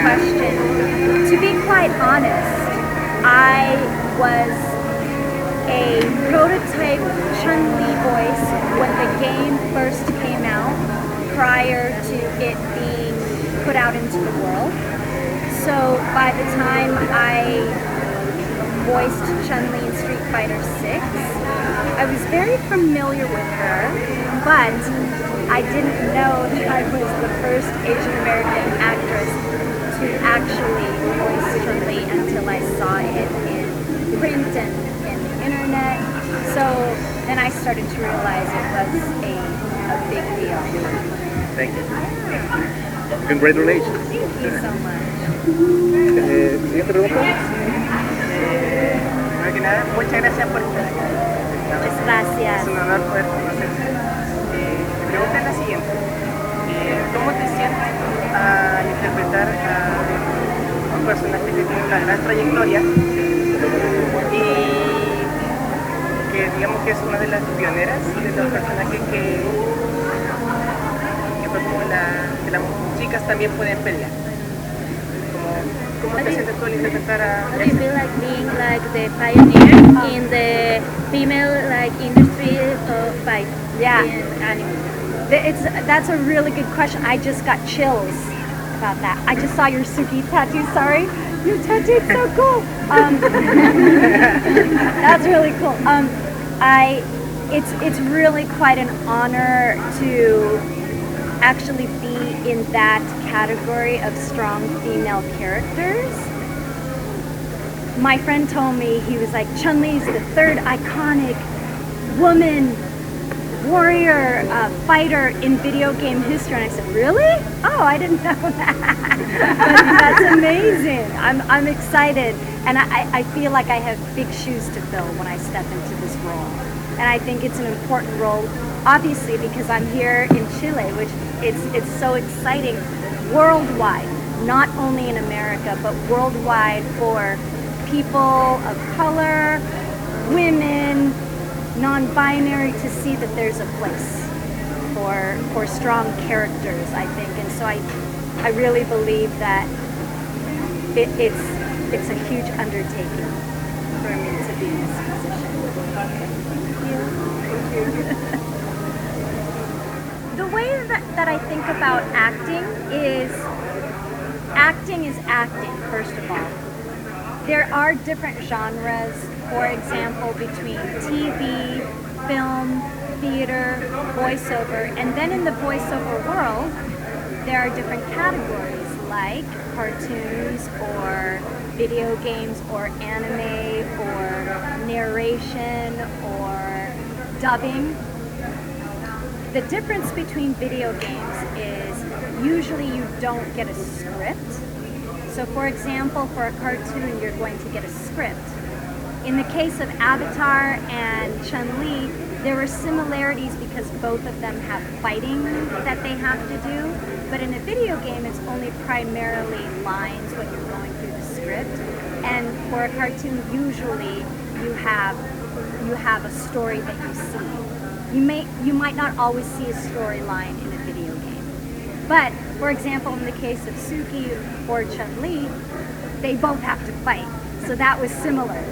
question. To be quite honest, I was a prototype Chun-Li voice when the game first came out, prior to it being put out into the world. So by the time I voiced Chun-Li in Street Fighter 6, I was very familiar with her, but I didn't know that I was the first Asian American actress to actually voice Chun-Li until I saw it in print and in the internet. So then I started to realize it was a big deal. Thank you. Congratulations. Thank you so much. Siguiente pregunta. Primero que nada, muchas gracias por estar acá. Muchas gracias. Es un honor poder conocerte. Mi pregunta es la siguiente. ¿Cómo te sientes al interpretar a un personaje que tiene una gran trayectoria y que digamos que es una de las pioneras de los personajes que fue como que las chicas también pueden pelear? ¿Cómo te sientes tú al interpretar a... Do you feel like being like the pioneer in the female like industry of fight in anime? That's a really good question. I just got chills about that. I just saw your Suki tattoo. Sorry, your tattoo's so cool. That's really cool. It's really quite an honor to actually be in that category of strong female characters. My friend told me, he was like, Chun-Li's the third iconic woman warrior fighter in video game history. And I said, really? Oh, I didn't know that. But that's amazing. I'm excited. And I feel like I have big shoes to fill when I step into this role. And I think it's an important role, obviously, because I'm here in Chile, which it's so exciting worldwide, not only in America, but worldwide for people of color, women, non-binary, to see that there's a place for strong characters, I think. And so I really believe that it's a huge undertaking for me to be in this position. The way that I think about acting is acting, first of all. There are different genres, for example, between TV, film, theater, voiceover, and then in the voiceover world, there are different categories like cartoons or video games or anime or narration or dubbing. The difference between video games is usually you don't get a script. So for example, for a cartoon, you're going to get a script. In the case of Avatar and Chun-Li, there were similarities because both of them have fighting that they have to do. But in a video game, it's only primarily lines when you're going through the script. And for a cartoon, usually you have a story that you see. You might not always see a storyline in a video game. But for example, in the case of Suki or Chun-Li, they both have to fight. So that was similar,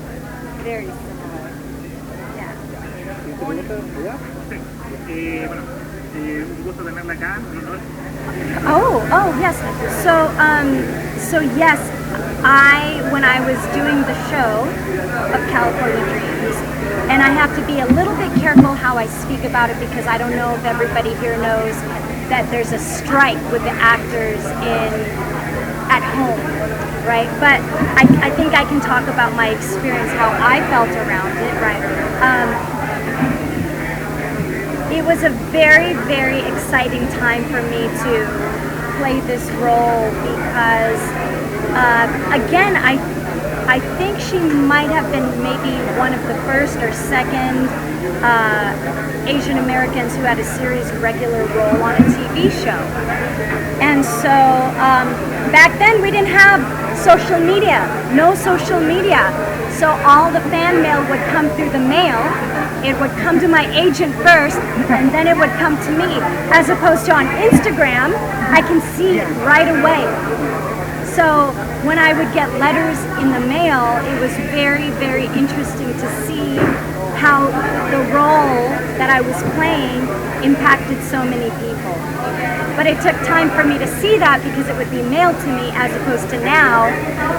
very similar. Yeah. Un gusto tenerla acá, un honor. Oh yes. So yes, when I was doing the show of California Dreams, and I have to be a little bit careful how I speak about it because I don't know if everybody here knows that there's a strike with the actors at home, right? But I think I can talk about my experience, how I felt around it, right? It was a very, very exciting time for me to play this role because, again, I think she might have been maybe one of the first or second Asian Americans who had a series regular role on a TV show. And so back then we didn't have social media, no social media. So all the fan mail would come through the mail. It would come to my agent first, and then it would come to me. As opposed to on Instagram, I can see it right away. So when I would get letters in the mail, it was very, very interesting to see how the role that I was playing impacted so many people. But it took time for me to see that because it would be mailed to me, as opposed to now,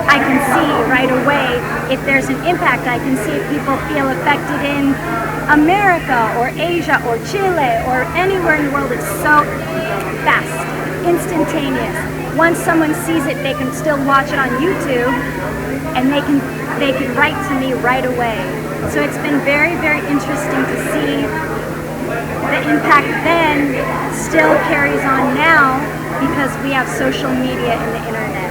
I can see right away if there's an impact. I can see if people feel affected in America or Asia or Chile or anywhere in the world. It's so fast, instantaneous. Once someone sees it, they can still watch it on YouTube, and they can write to me right away. So it's been very, very interesting to see the impact then still carries on now because we have social media and the internet.